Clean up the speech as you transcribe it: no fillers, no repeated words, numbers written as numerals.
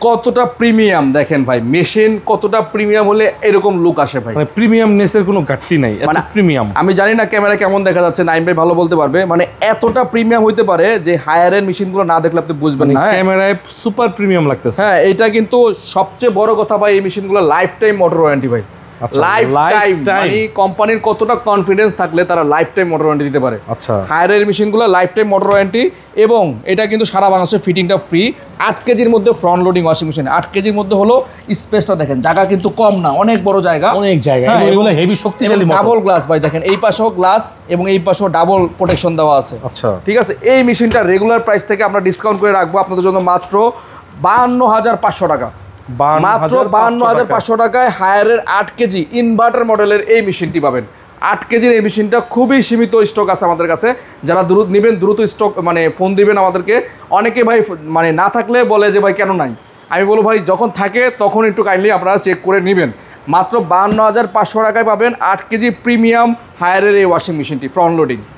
কতটা প্রিমিয়াম দেখেন ভাই, মেশিন কতটা প্রিমিয়াম হলে এরকম লুক আসে ভাই, মানে প্রিমিয়ামনেসের কোনো ঘাটতি নাই, এত প্রিমিয়াম। আমি জানি না ক্যামেরা কেমন দেখা যাচ্ছে, নাইম ভাই ভালো বলতে পারবে, মানে এতটা প্রিমিয়াম হইতে পারে যে হায়ার এন্ড মেশিনগুলো না দেখলে আপনি বুঝবেন না। ক্যামেরায় সুপার প্রিমিয়াম লাগতেছে। হ্যাঁ, এটা কিন্তু সবচেয়ে বড় কথা ভাই, এই মেশিনগুলো লাইফ টাইম মোটর ওয়ারেন্টি ভাই, লাইফ টাইম। মানে কোম্পানির কতটা কনফিডেন্স থাকলে তারা লাইফ টাইম মোটর ওয়ারেন্টি দিতে পারে। আচ্ছা, হায়ারের মেশিনগুলো লাইফ টাইম মোটর ওয়ারেন্টি, এবং এটা কিন্তু সারা বাংলাদেশে ফিটিংটা ফ্রি। 8 কেজির মধ্যে ফ্রন্ট লোডিং ওয়াশিং মেশিন, 8 কেজির মধ্যে হলো স্পেসটা দেখেন, জায়গা কিন্তু কম না, অনেক বড় জায়গা, অনেক জায়গা, এগুলো হেভি শক্তিশালী মোটর। ডাবল গ্লাস ভাই, দেখেন এই পাশেও গ্লাস এবং এই পাশেও ডাবল প্রোটেকশন দেওয়া আছে। আচ্ছা, ঠিক আছে, এই মেশিনটা রেগুলার প্রাইস থেকে আমরা ডিসকাউন্ট করে রাখবো আপনাদের জন্য মাত্র 52,500 টাকা, মাত্র 52,500 টাকায় হায়ারের 8 কেজি ইনভার্টার মডেলের এই মেশিনটি পাবেন। 8 কেজির এই মেশিনটা খুবই সীমিত স্টক আছে আমাদের কাছে, যারা দ্রুত নেবেন দ্রুত স্টক মানে ফোন দিবেন আমাদেরকে। অনেকে ভাই মানে না থাকলে বলে যে ভাই কেন নাই, আমি বলবো ভাই যখন থাকে তখন একটু কাইন্ডলি আপনারা চেক করে নেবেন। মাত্র 52,500 টাকায় পাবেন 8 কেজি প্রিমিয়াম হায়ারের এই ওয়াশিং মেশিনটি ফ্রন্ট লোডিং।